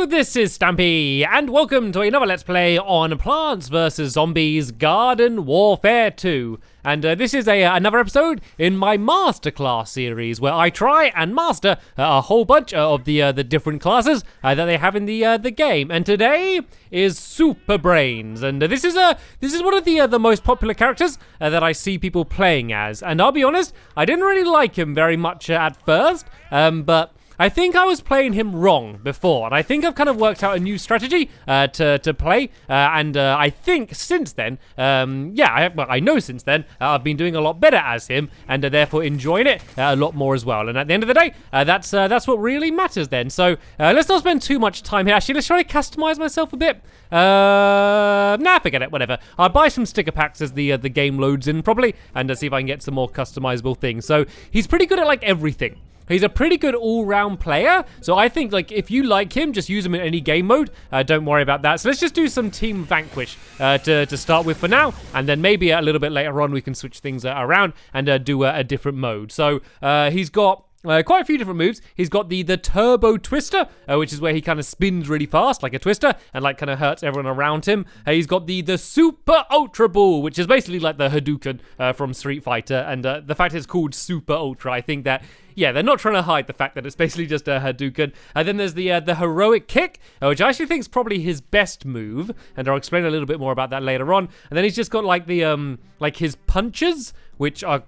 this is Stampy, and welcome to another Let's Play on Plants vs. Zombies Garden Warfare 2. And this is another episode in my Masterclass series, where I try and master a whole bunch of the different classes that they have in the game. And today is Super Brainz, and this is one of the most popular characters that I see people playing as. And I'll be honest, I didn't really like him very much at first, but I think I was playing him wrong before, and I think I've kind of worked out a new strategy to play, and I think since then, I know since then, I've been doing a lot better as him, and therefore enjoying it a lot more as well. And at the end of the day, that's what really matters then. So let's not spend too much time here. Actually, let's try to customize myself a bit. Nah, forget it, whatever. I'll buy some sticker packs as the game loads in properly, and see if I can get some more customizable things. So he's pretty good at like everything. He's a pretty good all-round player, so I think like if you like him, just use him in any game mode. Don't worry about that. So let's just do some team vanquish to start with for now, and then maybe a little bit later on we can switch things around and do a different mode. So he's got quite a few different moves. He's got the turbo twister, which is where he kind of spins really fast like a twister and like kind of hurts everyone around him. He's got the super ultra ball, which is basically like the Hadouken from Street Fighter, and the fact it's called super ultra, I think that, yeah, they're not trying to hide the fact that it's basically just a Hadouken. And then there's the heroic kick, which I actually think is probably his best move, and I'll explain a little bit more about that later on. And then he's just got like the like his punches, which are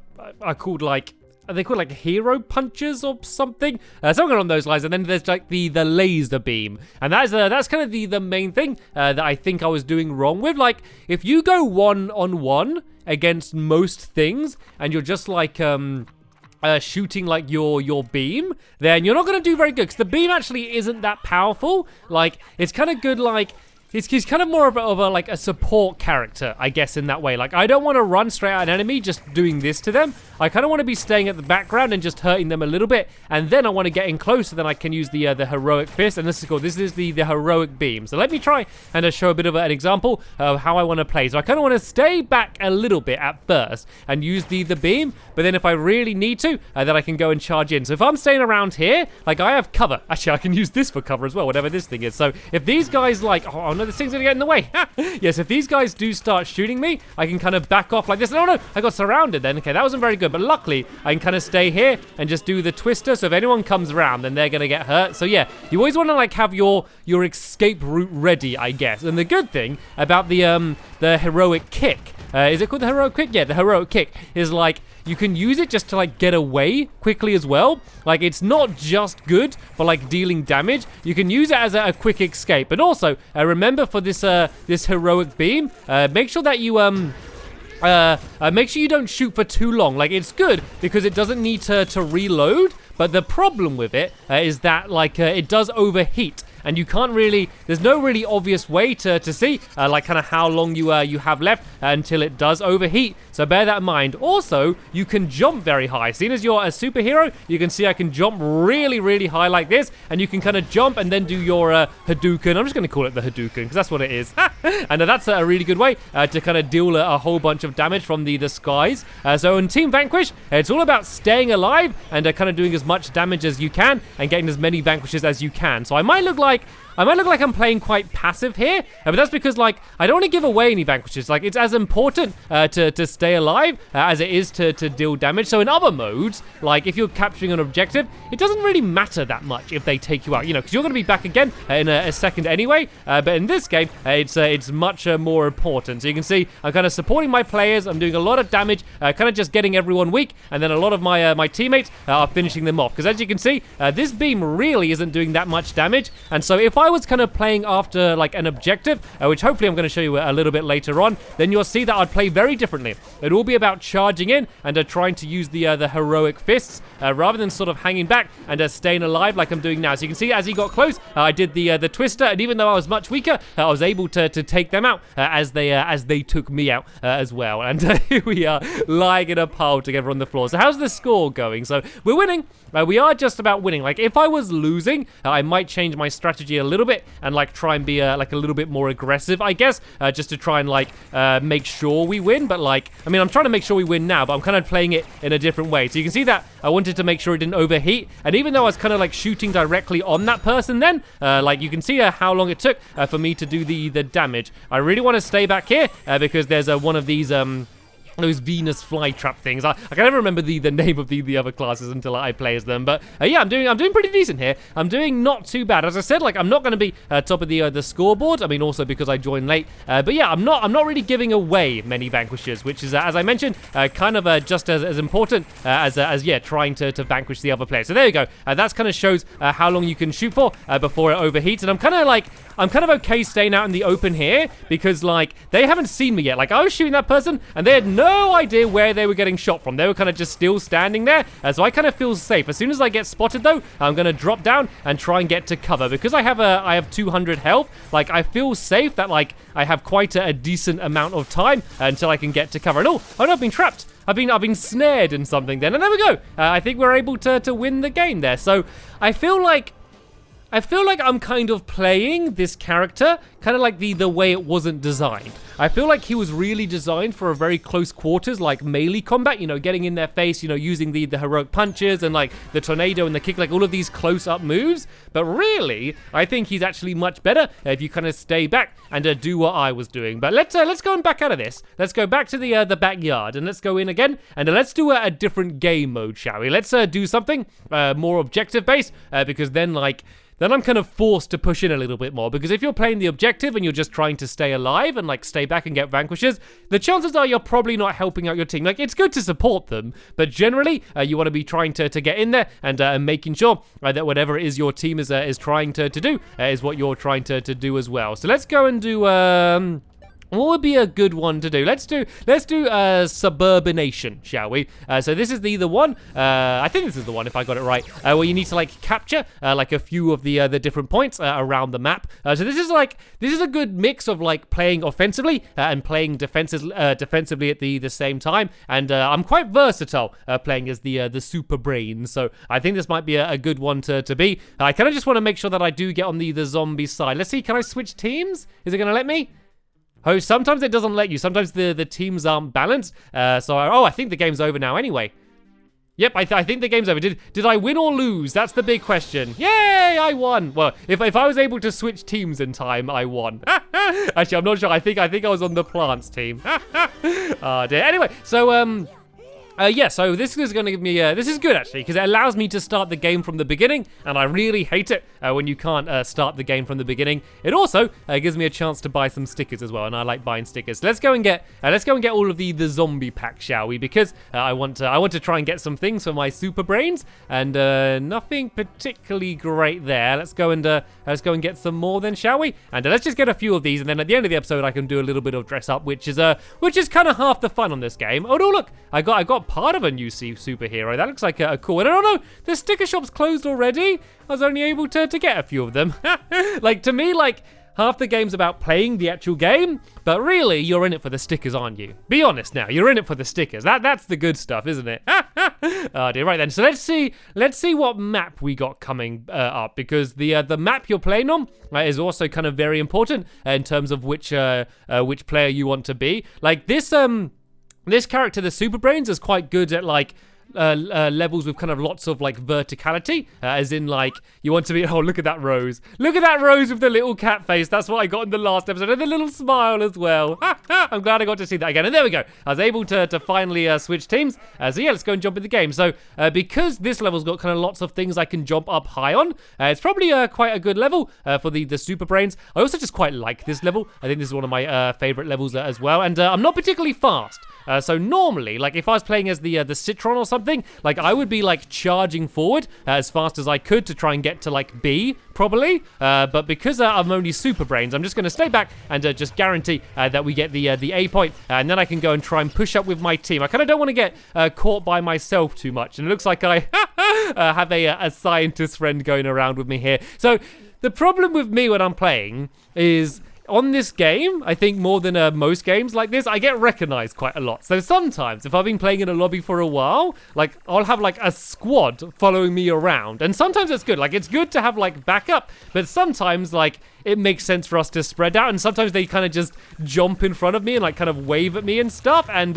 called like, are they called like hero punches or something? Something along those lines. And then there's like the laser beam, and that's kind of the main thing that I think I was doing wrong with. Like, if you go 1-on-1 against most things, and you're just like shooting like your beam, then you're not going to do very good, because the beam actually isn't that powerful. Like, it's kind of good, like, he's kind of more of a like a support character, I guess, in that way. Like, I don't want to run straight at an enemy just doing this to them. I kind of want to be staying at the background and just hurting them a little bit, and then I want to get in close, so then I can use the heroic fist. And this is called, this is the heroic beam. So let me try and show a bit of an example of how I want to play. So I kind of want to stay back a little bit at first and use the beam, but then if I really need to, then I can go and charge in. So if I'm staying around here, like, I have cover. Actually, I can use this for cover as well, whatever this thing is. So if these guys like, oh no, this thing's gonna get in the way. Yes, if these guys do start shooting me, I can kind of back off like this. No, I got surrounded then. Okay, that wasn't very good, but luckily I can kind of stay here and just do the twister. So if anyone comes around, then they're gonna get hurt. So yeah, you always want to like have your escape route ready, I guess. And the good thing about the heroic kick, is it called the heroic kick? Yeah, the heroic kick is like, you can use it just to like get away quickly as well. Like, it's not just good for like dealing damage. You can use it as a quick escape. And also, remember for this heroic beam, make sure that you make sure you don't shoot for too long. Like, it's good because it doesn't need to reload. But the problem with it is that like it does overheat. And you can't really, there's no really obvious way to see like kind of how long you have left until it does overheat. So bear that in mind. Also, you can jump very high. Seeing as you're a superhero, you can see I can jump really, really high like this, and you can kind of jump and then do your Hadouken. I'm just going to call it the Hadouken because that's what it is. And that's a really good way to kind of deal a whole bunch of damage from the skies. So in Team Vanquish, it's all about staying alive and kind of doing as much damage as you can and getting as many vanquishes as you can. So I might look like I'm playing quite passive here, but that's because like I don't want to give away any vanquishes. Like, it's as important to stay alive as it is to deal damage. So in other modes, like if you're capturing an objective, it doesn't really matter that much if they take you out, you know, because you're going to be back again in a second anyway. But in this game, it's much more important. So you can see I'm kind of supporting my players. I'm doing a lot of damage, kind of just getting everyone weak, and then a lot of my teammates are finishing them off. Because as you can see, this beam really isn't doing that much damage, and so if I was kind of playing after like an objective, which hopefully I'm going to show you a little bit later on, then you'll see that I'd play very differently. It'd all be about charging in and trying to use the heroic fists rather than sort of hanging back and staying alive like I'm doing now. So you can see as he got close, I did the twister, and even though I was much weaker, I was able to take them out as they took me out as well. And here we are lying in a pile together on the floor. So how's the score going? So we're winning. We are just about winning. Like, if I was losing, I might change my strategy strategy a little bit and like try and be like a little bit more aggressive, I guess, just to try and like make sure we win. But like, I mean, I'm trying to make sure we win now, but I'm kind of playing it in a different way. So you can see that I wanted to make sure it didn't overheat, and even though I was kind of like shooting directly on that person, then like you can see how long it took for me to do the damage. I really want to stay back here because there's one of these those Venus flytrap things. I can never remember the name of the other classes until I play as them. But yeah, I'm doing pretty decent here. I'm doing not too bad. As I said, like I'm not going to be top of the scoreboard. I mean, also because I joined late. But yeah, I'm not really giving away many vanquishes, which is as I mentioned, kind of just as important as yeah, trying to vanquish the other player. So there you go. That's kind of shows how long you can shoot for before it overheats. And I'm kind of okay staying out in the open here because like they haven't seen me yet. Like I was shooting that person and they had no idea where they were getting shot from. They were kind of just still standing there. So I kind of feel safe. As soon as I get spotted though, I'm going to drop down and try and get to cover because I have 200 health. Like I feel safe that like I have quite a decent amount of time until I can get to cover. And oh no, I've been trapped. I've been snared in something then. And there we go. I think we're able to win the game there. So I feel like I'm kind of playing this character kind of like the way it wasn't designed. I feel like he was really designed for a very close quarters, like melee combat, you know, getting in their face, you know, using the heroic punches and like the tornado and the kick, like all of these close-up moves. But really, I think he's actually much better if you kind of stay back and do what I was doing. But let's go and back out of this. Let's go back to the backyard and let's go in again and let's do a different game mode, shall we? Let's do something more objective-based because then I'm kind of forced to push in a little bit more, because if you're playing the objective and you're just trying to stay alive and like stay back and get vanquishes, the chances are you're probably not helping out your team. Like it's good to support them, but generally you want to be trying to get in there and making sure that whatever it is your team is trying to do is what you're trying to do as well. So let's go and do what would be a good one to do? Let's do Suburbination, shall we? So this is the one. I think this is the one, if I got it right. Where you need to like capture like a few of the different points around the map. So this is a good mix of like playing offensively and playing defensively at the same time. And I'm quite versatile playing as the super Brainz. So I think this might be a good one to be. I kind of just want to make sure that I do get on the zombie side. Let's see. Can I switch teams? Is it going to let me? Oh, sometimes it doesn't let you. Sometimes the teams aren't balanced. I think the game's over now anyway. Yep, I think the game's over. Did I win or lose? That's the big question. Yay, I won. Well, if I was able to switch teams in time, I won. Actually, I'm not sure. I think I was on the plants team. Oh, dear. Anyway, so yeah, so this is going to give me, this is good actually, because it allows me to start the game from the beginning, and I really hate it when you can't start the game from the beginning. It also gives me a chance to buy some stickers as well, and I like buying stickers. So let's go and get all of the zombie pack, shall we? Because I want to try and get some things for my super Brainz, and nothing particularly great there. Let's go and get some more then, shall we? And let's just get a few of these, and then at the end of the episode, I can do a little bit of dress up, which is kind of half the fun on this game. Oh no, look, I got part of a new superhero. That looks like a cool. And I don't know, the sticker shop's closed already. I was only able to get a few of them. Like to me, like half the game's about playing the actual game, but really you're in it for the stickers, aren't you? Be honest now, you're in it for the stickers. That's the good stuff, isn't it? Oh dear, right then. So let's see what map we got coming up, because the map you're playing on is also kind of very important in terms of which player you want to be. Like this character, the Super Brainz, is quite good at like levels with kind of lots of like verticality, as in like you want to be, oh look at that Rose with the little cat face. That's what I got in the last episode, and the little smile as well. I'm glad I got to see that again, and there we go. I was able to finally switch teams. So yeah, let's go and jump in the game. So because this level's got kind of lots of things I can jump up high on, it's probably quite a good level for the Super Brainz. I also just quite like this level. I think this is one of my favorite levels as well, and I'm not particularly fast. So normally, like if I was playing as the Citron or something, like I would be like charging forward as fast as I could to try and get to like B, probably. But because I'm only Super Brainz, I'm just going to stay back and just guarantee that we get the A point, and then I can go and try and push up with my team. I kind of don't want to get caught by myself too much, and it looks like I have a scientist friend going around with me here. So the problem with me when I'm playing is on this game, I think more than most games like this, I get recognized quite a lot. So sometimes, if I've been playing in a lobby for a while, like, I'll have, like, a squad following me around. And sometimes it's good. Like, it's good to have, like, backup. But sometimes, like, it makes sense for us to spread out. And sometimes they kind of just jump in front of me and, like, kind of wave at me and stuff. And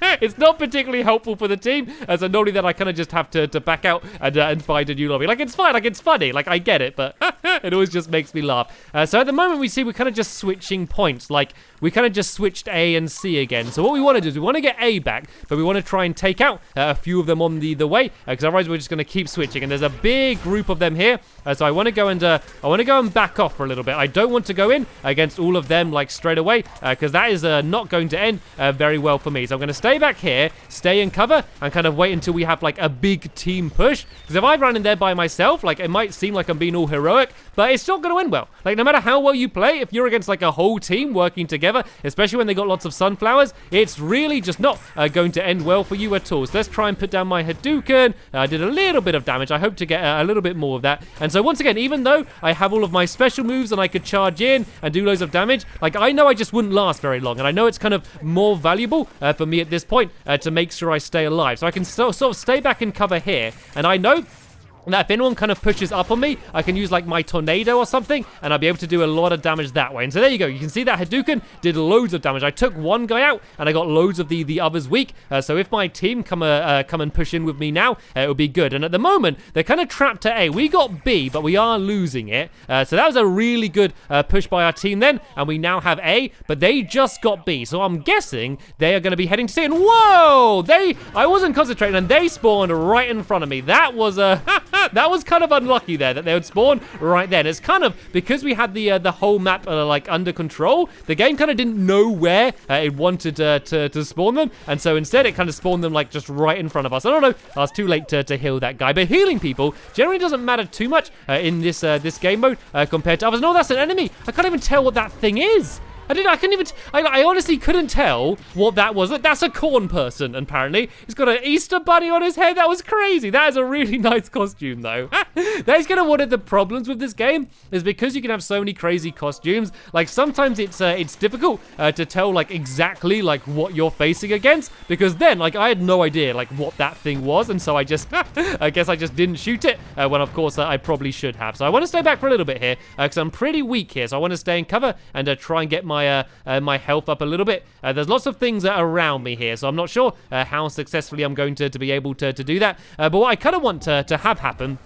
it's not particularly helpful for the team. As not only that, I kind of just have to back out and find a new lobby. Like, it's fine. Like, it's funny. Like, I get it. But it always just makes me laugh. So at the moment, we see we're kind of just switching points. Like, we kind of just switched A and C again. So what we want to do is we want to get A back, but we want to try and take out a few of them on the way, because otherwise we're just going to keep switching. And there's a big group of them here, so I want to go and back off for a little bit. I don't want to go in against all of them like straight away, because that is not going to end very well for me. So I'm going to stay back here, stay in cover, and kind of wait until we have like a big team push. Because if I run in there by myself, like it might seem like I'm being all heroic, but it's not going to end well. Like no matter how well you play, if you're against like a whole team working together, especially when they got lots of sunflowers, it's really just not going to end well for you at all. So let's try and put down my Hadouken. I did a little bit of damage. I hope to get a little bit more of that. And so once again, even though I have all of my special moves and I could charge in and do loads of damage, like I know I just wouldn't last very long. And I know it's kind of more valuable for me at this point to make sure I stay alive. So I can sort of stay back in cover here. And I know that if anyone kind of pushes up on me, I can use like my tornado or something, and I'll be able to do a lot of damage that way. And so there you go. You can see that Hadouken did loads of damage. I took one guy out, and I got loads of the others weak. So if my team come and push in with me now, it will be good. And at the moment, they're kind of trapped at A. We got B, but we are losing it. So that was a really good push by our team then, and we now have A, but they just got B. So I'm guessing they are going to be heading to C. And whoa! I wasn't concentrating, and they spawned right in front of me. That was a... that was kind of unlucky there, that they would spawn right then. It's kind of, because we had the whole map like under control, the game kind of didn't know where it wanted to spawn them, and so instead it kind of spawned them like just right in front of us. I don't know, I was too late to heal that guy, but healing people generally doesn't matter too much in this game mode compared to others. No, that's an enemy. I can't even tell what that thing is. I honestly couldn't tell what that was. That's a corn person, apparently. He's got an Easter bunny on his head. That was crazy. That is a really nice costume, though. That is kind of one of the problems with this game, is because you can have so many crazy costumes. Like, sometimes it's difficult to tell, like, exactly, like, what you're facing against, because then, like, I had no idea, like, what that thing was, and so I just, I guess I just didn't shoot it, when, of course, I probably should have. So I want to stay back for a little bit here, because I'm pretty weak here, so I want to stay in cover and try and get my health up a little bit. There's lots of things around me here, so I'm not sure how successfully I'm going to be able to do that. But what I kind of want to have happen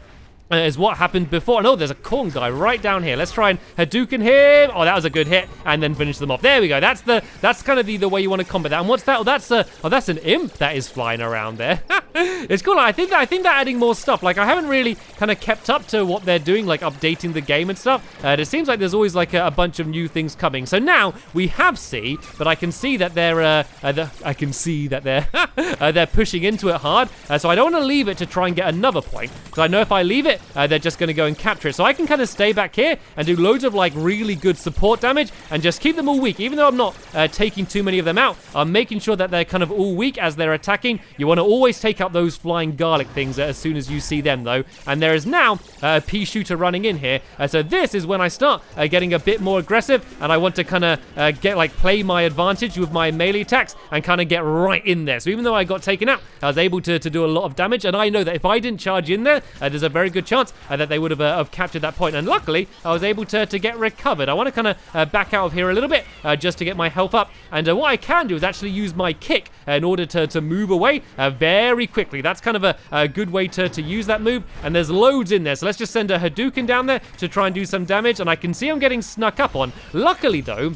is what happened before. Oh, there's a corn guy right down here. Let's try and Hadouken him. Oh, that was a good hit, and then finish them off. There we go. That's kind of the way you want to combat that. And what's that? Oh, that's an imp that is flying around there. It's cool. I think they're adding more stuff. Like, I haven't really kind of kept up to what they're doing, like updating the game and stuff. It seems like there's always like a bunch of new things coming. So now we have C, but I can see that they're pushing into it hard. So I don't want to leave it to try and get another point, because I know if I leave it, they're just going to go and capture it. So I can kind of stay back here and do loads of like really good support damage and just keep them all weak. Even though I'm not taking too many of them out, I'm making sure that they're kind of all weak as they're attacking. You want to always take out those flying garlic things as soon as you see them, though. And there is now a pea shooter running in here. So this is when I start getting a bit more aggressive, and I want to kind of play my advantage with my melee attacks and kind of get right in there. So even though I got taken out, I was able to do a lot of damage, and I know that if I didn't charge in there, there's a very good chance that they would have captured that point. And luckily, I was able to get recovered. I want to kind of back out of here a little bit just to get my health up. And what I can do is actually use my kick in order to move away very quickly. That's kind of a good way to use that move. And there's loads in there. So let's just send a Hadouken down there to try and do some damage. And I can see I'm getting snuck up on. Luckily, though,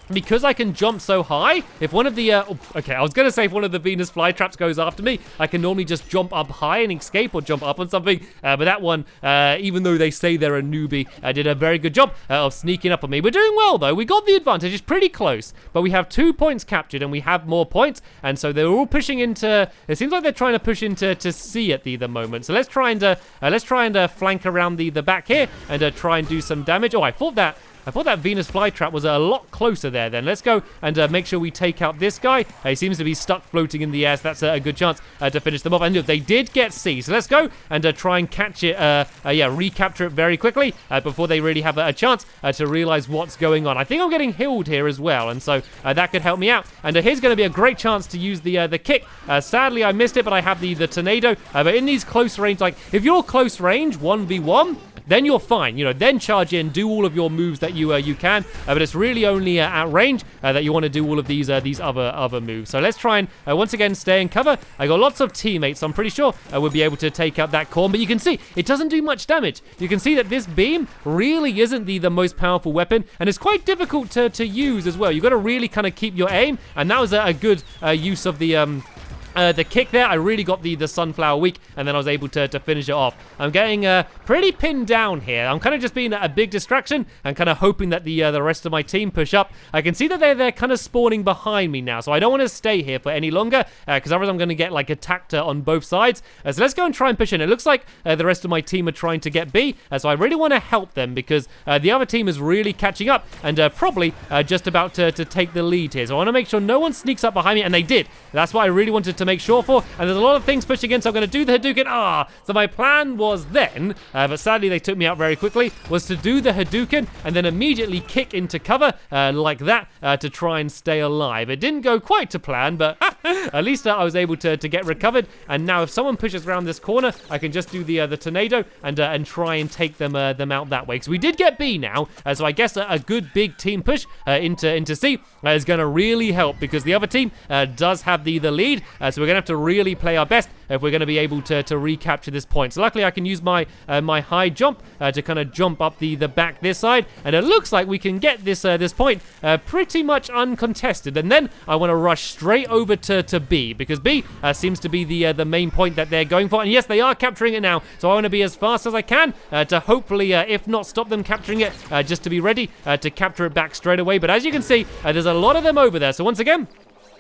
because I can jump so high, if one of the, okay, I was going to say if one of the Venus flytraps goes after me, I can normally just jump up high and escape or jump up on something. But that one, even though they say they're a newbie, did a very good job of sneaking up on me. We're doing well, though. We got the advantage. It's pretty close. But we have 2 points captured, and we have more points. And so they're all pushing into, it seems like they're trying to push into C at the moment. So let's try and flank around the back here and try and do some damage. Oh, I thought that I thought that Venus flytrap was a lot closer there then. Let's go and make sure we take out this guy. He seems to be stuck floating in the air, so that's a good chance to finish them off. And look, they did get C, so let's go and try and catch it, recapture it very quickly before they really have a chance to realize what's going on. I think I'm getting healed here as well, and so that could help me out. And here's going to be a great chance to use the kick. Sadly, I missed it, but I have the tornado. But in these close range, like if you're close range 1v1, then you're fine, then charge in, do all of your moves that you can, but it's really only at range that you want to do all of these other moves. So let's try and once again stay in cover. I got lots of teammates, so I'm pretty sure we'll be able to take out that corn, but you can see it doesn't do much damage. You can see that this beam really isn't the most powerful weapon, and it's quite difficult to use as well. You've got to really kind of keep your aim, and that was a good use of the kick there. I really got the sunflower weak, and then I was able to finish it off. I'm getting pretty pinned down here. I'm kind of just being a big distraction and kind of hoping that the rest of my team push up. I can see that they're kind of spawning behind me now, so I don't want to stay here for any longer because otherwise I'm going to get like attacked on both sides. So let's go and try and push in. It looks like the rest of my team are trying to get B, so I really want to help them because the other team is really catching up and probably just about to take the lead here. So I want to make sure no one sneaks up behind me, and they did. That's what I really wanted to make sure for, and there's a lot of things pushing in, so I'm going to do the Hadouken. So my plan was then, but sadly they took me out very quickly, was to do the Hadouken and then immediately kick into cover like that to try and stay alive. It didn't go quite to plan, but at least I was able to get recovered, and now if someone pushes around this corner, I can just do the tornado and try and take them out that way. Because we did get B now, so I guess a good big team push into C is going to really help because the other team does have the lead, so we're going to have to really play our best if we're going to be able to recapture this point. So luckily I can use my my high jump to kind of jump up the back this side, and it looks like we can get this point pretty much uncontested. And then I want to rush straight over to B because B seems to be the main point that they're going for, and yes, they are capturing it now. So I want to be as fast as I can to hopefully, if not stop them capturing it, just to be ready to capture it back straight away. But as you can see, there's a lot of them over there. So once again,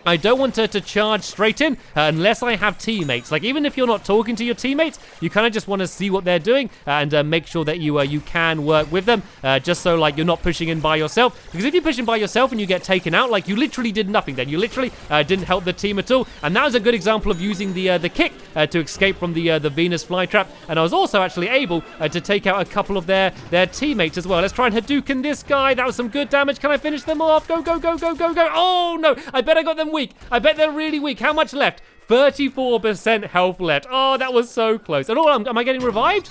I don't want to charge straight in unless I have teammates. Like, even if you're not talking to your teammates, you kind of just want to see what they're doing and make sure that you can work with them, just so, like, you're not pushing in by yourself. Because if you push in by yourself and you get taken out, like, you literally did nothing then. You literally didn't help the team at all. And that was a good example of using the kick to escape from the Venus flytrap. And I was also actually able to take out a couple of their teammates as well. Let's try and Hadouken this guy. That was some good damage. Can I finish them off? Go, go, go, go, go, go. Oh, no. I bet I got them weak. I bet they're really weak. How much left? 34% health left. Oh, that was so close. And am I getting revived?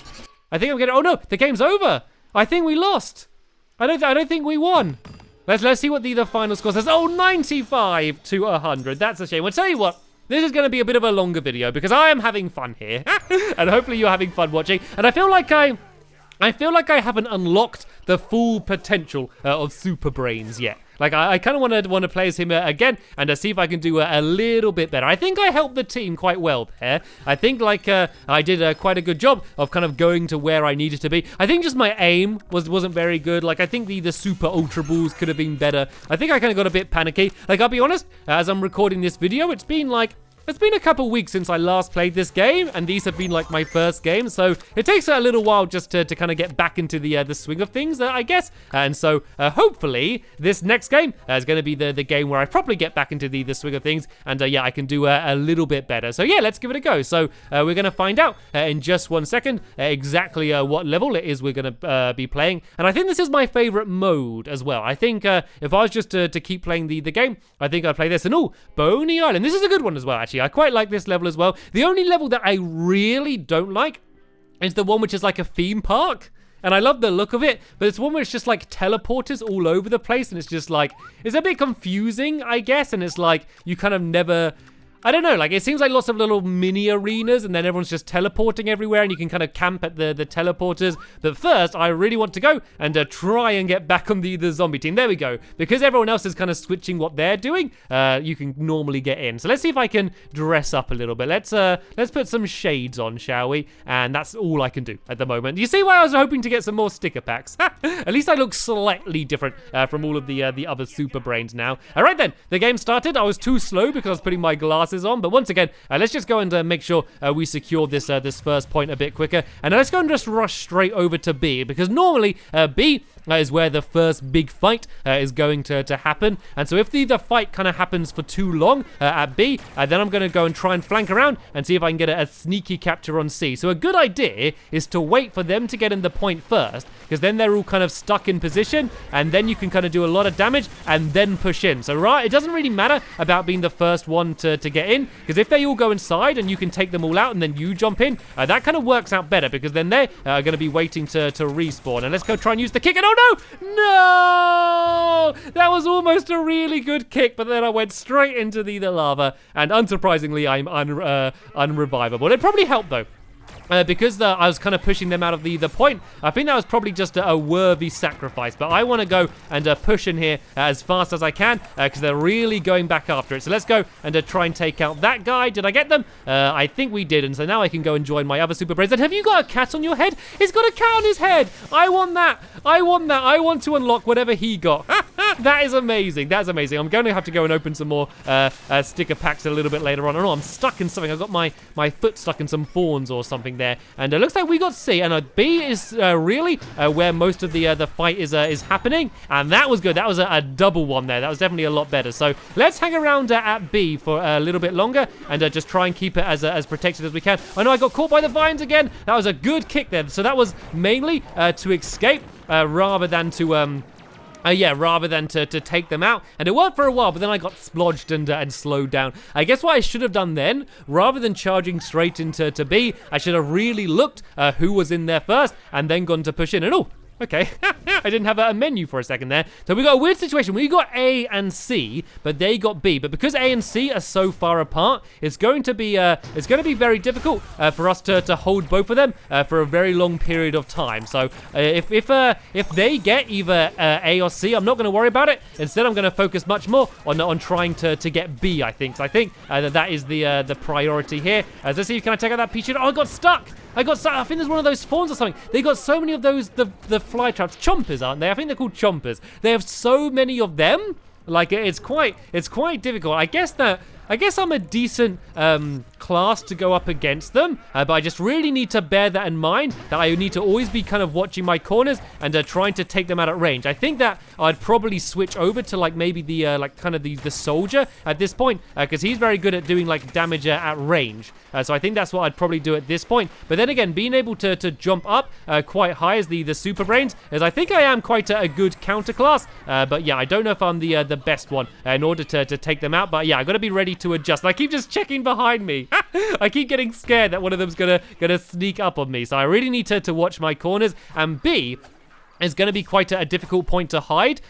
I think I'm getting. Oh no, the game's over. I think we lost. I don't think we won. Let's see what the final score says. Oh, 95 to 100. That's a shame. I'll tell you what. This is going to be a bit of a longer video because I am having fun here, and hopefully you're having fun watching. And I feel like I haven't unlocked the full potential of Super Brainz yet. Like, I kind of want to play as him again and see if I can do a little bit better. I think I helped the team quite well there. I think, like, I did quite a good job of kind of going to where I needed to be. I think just my aim wasn't very good. Like, I think the super ultra balls could have been better. I think I kind of got a bit panicky. Like, I'll be honest, as I'm recording this video, it's been a couple weeks since I last played this game, and these have been like my first game, so it takes a little while just to kind of get back into the swing of things, I guess. And so hopefully this next game is going to be the game where I properly get back into the swing of things, and yeah, I can do a little bit better. So yeah, let's give it a go. So we're going to find out in just 1 second exactly what level it is we're going to be playing, and I think this is my favorite mode as well. I think if I was just to keep playing the game, I think I'd play this. And oh, Boney Island, this is a good one as well, actually. I quite like this level as well. The only level that I really don't like is the one which is like a theme park. And I love the look of it, but it's one where it's just like teleporters all over the place, and it's just like, it's a bit confusing, I guess, and it's like, you kind of never... I don't know, like, it seems like lots of little mini arenas, and then everyone's just teleporting everywhere, and you can kind of camp at the teleporters. But first, I really want to go and try and get back on the zombie team. There we go. Because everyone else is kind of switching what they're doing, you can normally get in. So let's see if I can dress up a little bit. Let's put some shades on, shall we? And that's all I can do at the moment. You see why I was hoping to get some more sticker packs? At least I look slightly different from all of the other Super Brainz now. All right then, the game started. I was too slow because I was putting my glasses passes on. But once again, let's just go and make sure we secure this this first point a bit quicker. And let's go and just rush straight over to B, because normally B is where the first big fight is going to happen. And so if the fight kind of happens for too long at B, then I'm going to go and try and flank around and see if I can get a sneaky capture on C. So a good idea is to wait for them to get in the point first, because then they're all kind of stuck in position, and then you can kind of do a lot of damage and then push in. So it doesn't really matter about being the first one to get in, because if they all go inside and you can take them all out and then you jump in, that kind of works out better, because then they are going to be waiting to respawn. And let's go try and use the kick. And no! That was almost a really good kick, but then I went straight into the lava, and unsurprisingly, I'm unrevivable. It probably helped though. Because I was kind of pushing them out of the point. I think that was probably just a worthy sacrifice. But I want to go and push in here as fast as I can, because they're really going back after it. So let's go and try and take out that guy. Did I get them? I think we did. And so now I can go and join my other super brains. And have you got a cat on your head? He's got a cat on his head. I want that. I want that. I want to unlock whatever he got. That is amazing. That's amazing. I'm going to have to go and open some more sticker packs a little bit later on. Oh no, I'm stuck in something. I've got my foot stuck in some thorns or something there, and it looks like we got C, and B is really where most of the fight is happening, and that was good. That was a double one there. That was definitely a lot better. So let's hang around at B for a little bit longer and just try and keep it as protected as we can. I know I got caught by the vines again. That was a good kick there. So that was mainly to escape rather than to rather than to take them out. And it worked for a while, but then I got splodged and slowed down. I guess what I should have done then, rather than charging straight into B, I should have really looked who was in there first and then gone to push in. And oh, okay, I didn't have a menu for a second there. So we got a weird situation. We got A and C, but they got B. But because A and C are so far apart, it's going to be very difficult for us to hold both of them for a very long period of time. So if they get either A or C, I'm not going to worry about it. Instead, I'm going to focus much more on trying to get B, I think. So I think that is the priority here. Let's see if can I take out that peach. Oh, I got stuck. I think there's one of those spawns or something. They got so many of those, the fly traps. Chompers, aren't they? I think they're called chompers. They have so many of them. Like, it's quite difficult. I guess I'm a decent class to go up against them, but I just really need to bear that in mind, that I need to always be kind of watching my corners and trying to take them out at range. I think that I'd probably switch over to like maybe the soldier at this point, because he's very good at doing like damage at range. So I think that's what I'd probably do at this point. But then again, being able to jump up quite high as the super brains, as I think I am quite a good counter class. But yeah, I don't know if I'm the best one in order to take them out. But yeah, I got to be ready to adjust. And I keep just checking behind me. I keep getting scared that one of them's gonna sneak up on me. So I really need to watch my corners. And B is going to be quite a difficult point to hold,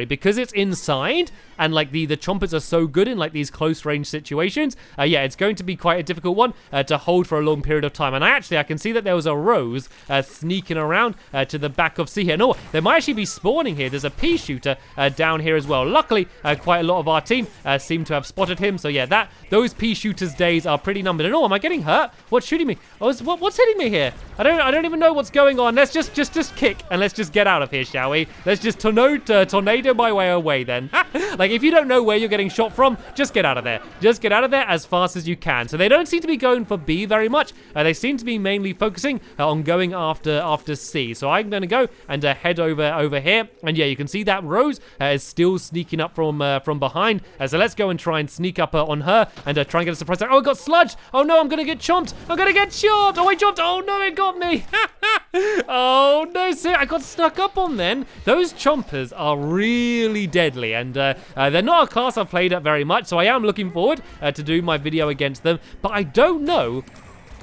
because it's inside, and like the chompers are so good in like these close range situations. Yeah, it's going to be quite a difficult one to hold for a long period of time. And I can see that there was a rose sneaking around to the back of C here. No, there might actually be spawning here. There's a pea shooter down here as well. Luckily, quite a lot of our team seem to have spotted him. So yeah, those pea shooters days are pretty numbered. And oh, am I getting hurt? What's shooting me? Oh, what's hitting me here? I don't even know what's going on. Let's just kick. And let's just get out of here, shall we? Let's just tornado my way away then. Like, if you don't know where you're getting shot from, just get out of there. Just get out of there as fast as you can. So they don't seem to be going for B very much. They seem to be mainly focusing on going after C. So I'm going to go and head over here. And yeah, you can see that Rose is still sneaking up from behind. So let's go and try and sneak up on her and try and get a surprise. Oh, I got sludged. Oh no, I'm going to get chomped. I'm going to get chomped. Oh, I jumped. Oh no, it got me. Oh no, see, I got stuck up on then. Those chompers are really deadly, and they're not a class I've played at very much, so I am looking forward to do my video against them, but I don't know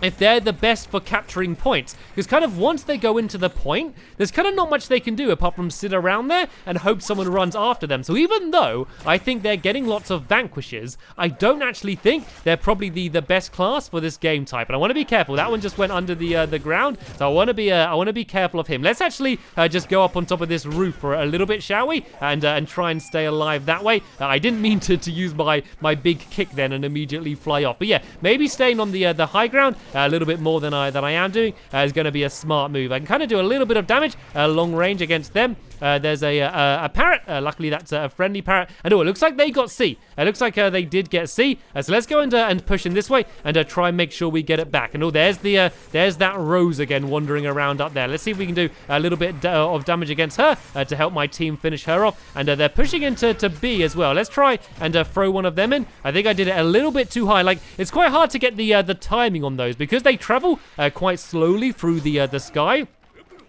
if they're the best for capturing points, because kind of once they go into the point, there's kind of not much they can do apart from sit around there and hope someone runs after them. So even though I think they're getting lots of vanquishes, I don't actually think they're probably the best class for this game type. And I want to be careful. That one just went under the ground, so I want to be careful of him. Let's actually just go up on top of this roof for a little bit, shall we? And try and stay alive that way. I didn't mean to use my big kick then and immediately fly off. But yeah, maybe staying on the high ground a little bit more than I am doing is going to be a smart move. I can kind of do a little bit of damage long range against them, there's a parrot. Luckily, that's a friendly parrot. And oh, it looks like they got C. It looks like they did get C. So let's go and push in this way and try and make sure we get it back. And oh, there's that Rose again wandering around up there. Let's see if we can do a little bit of damage against her to help my team finish her off. And they're pushing into B as well. Let's try and throw one of them in. I think I did it a little bit too high. Like, it's quite hard to get the timing on those because they travel quite slowly through the sky.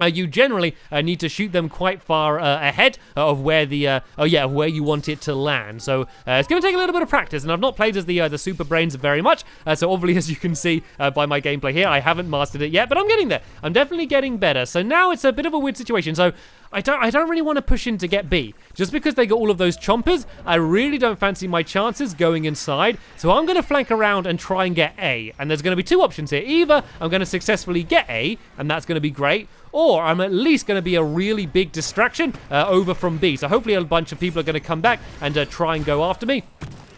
You generally need to shoot them quite far ahead of where where you want it to land. So it's going to take a little bit of practice, and I've not played as the Super Brainz very much. So obviously, as you can see by my gameplay here, I haven't mastered it yet, but I'm getting there. I'm definitely getting better. So now it's a bit of a weird situation. So I don't really want to push in to get B. Just because they got all of those chompers, I really don't fancy my chances going inside. So I'm going to flank around and try and get A. And there's going to be two options here. Either I'm going to successfully get A, and that's going to be great, or I'm at least going to be a really big distraction over from B. So hopefully a bunch of people are going to come back and try and go after me.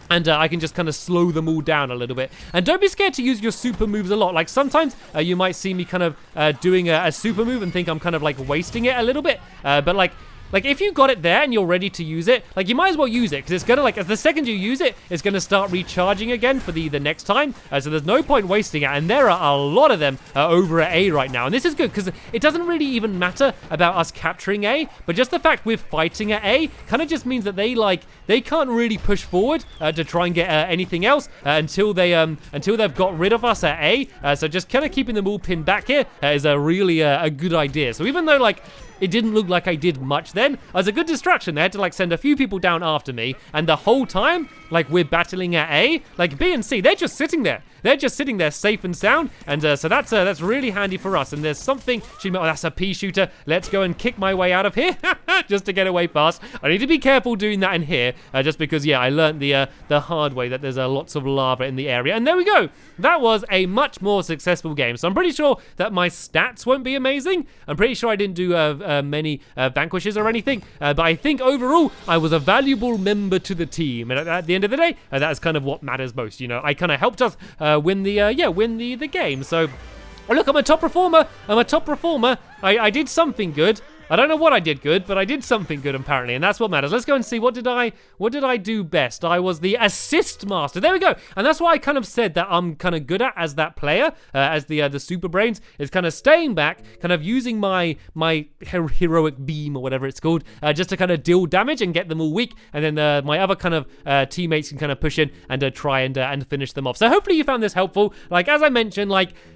And I can just kind of slow them all down a little bit. And don't be scared to use your super moves a lot. Like sometimes you might see me kind of doing a super move and think I'm kind of like wasting it a little bit. But like if you got it there and you're ready to use it, like you might as well use it because it's gonna as the second you use it, it's gonna start recharging again for the next time. So there's no point wasting it. And there are a lot of them over at A right now. And this is good because it doesn't really even matter about us capturing A, but just the fact we're fighting at A kind of just means that they can't really push forward to try and get anything else until they've got rid of us at A. So just kind of keeping them all pinned back here is a really a good idea. So even though it didn't look like I did much then, as a good distraction, they had to send a few people down after me, and the whole time, we're battling at A, B and C, they're just sitting there. They're just sitting there safe and sound, and so that's really handy for us. And there's something, oh, that's a pea shooter. Let's go and kick my way out of here, just to get away fast. I need to be careful doing that in here, just because, I learned the hard way that there's lots of lava in the area. And there we go. That was a much more successful game. So I'm pretty sure that my stats won't be amazing. I'm pretty sure I didn't do many vanquishes or anything, but I think overall I was a valuable member to the team. And at the end of the day, that's kind of what matters most. I kind of helped us win the game. So look, I'm a top performer. I did something good. I don't know what I did good, but I did something good apparently, and that's what matters. Let's go and see what did I do best. I was the assist master. There we go. And that's why I kind of said that I'm kind of good at as that player, as the Super Brainz, is kind of staying back, kind of using my heroic beam or whatever it's called, just to kind of deal damage and get them all weak, and then my other kind of teammates can kind of push in and try and finish them off. So hopefully you found this helpful. As I mentioned,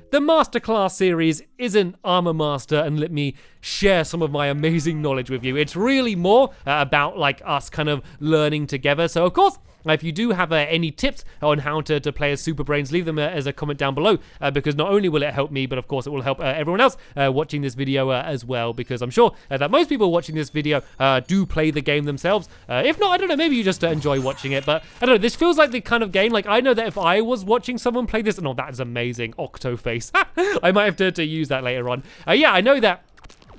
the Masterclass series isn't Armor Master and let me share some of my amazing knowledge with you. It's really more about us kind of learning together. So of course, if you do have any tips on how to play as Super Brainz, leave them as a comment down below, because not only will it help me, but of course it will help everyone else watching this video as well, because I'm sure that most people watching this video do play the game themselves. If not, I don't know, maybe you just enjoy watching it, but I don't know, this feels like the kind of game, I know that if I was watching someone play this, that is amazing, Octoface. I might have to use that later on. Yeah, I know that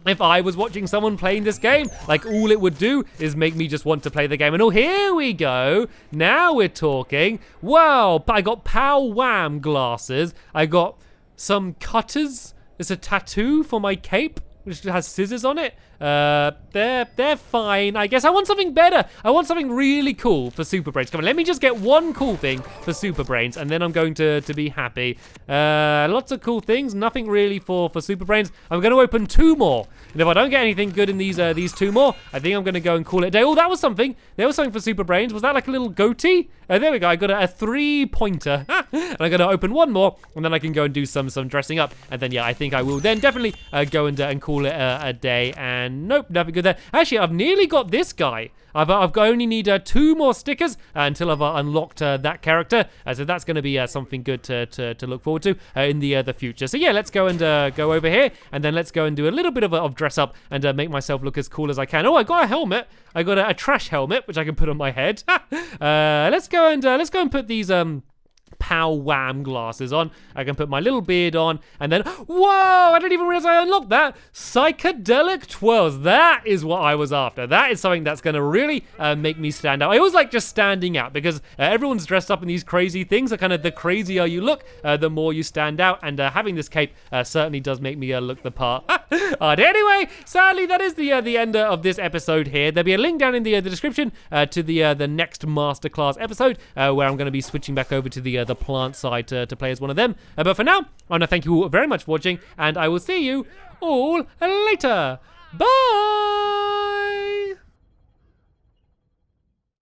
if I was watching someone playing this game, all it would do is make me just want to play the game. And oh, here we go. Now we're talking. Wow, I got pow wham glasses. I got some cutters. There's a tattoo for my cape, which has scissors on it. They're fine. I guess I want something better. I want something really cool for Super Brainz. Come on, let me just get one cool thing for Super Brainz, and then I'm going to be happy. Lots of cool things. Nothing really for Super Brainz. I'm going to open two more. And if I don't get anything good in these two more, I think I'm going to go and call it a day. Oh, that was something. There was something for Super Brainz. Was that a little goatee? There we go. I got a 3-pointer. And I'm going to open one more, and then I can go and do some dressing up. And then, I think I will then definitely go and call it a day. And nope, nothing good there. Actually, I've nearly got this guy. I've only need 2 more stickers until I've unlocked that character. So that's going to be something good to look forward to in the future. So yeah, let's go and go over here, and then let's go and do a little bit of dress up and make myself look as cool as I can. Oh, I got a helmet. I got a trash helmet which I can put on my head. Let's go and put these pow wham glasses on. I can put my little beard on, and then whoa, I didn't even realize I unlocked that. Psychedelic twirls. That is what I was after. That is something that's gonna really make me stand out. I always like just standing out because everyone's dressed up in these crazy things. Kind of the crazier you look, the more you stand out, and having this cape certainly does make me look the part. Anyway, sadly, that is the end of this episode here. There'll be a link down in the description to the next masterclass episode where I'm going to be switching back over to the plant side to play as one of them. But for now, I want to thank you all very much for watching, and I will see you all later. Bye!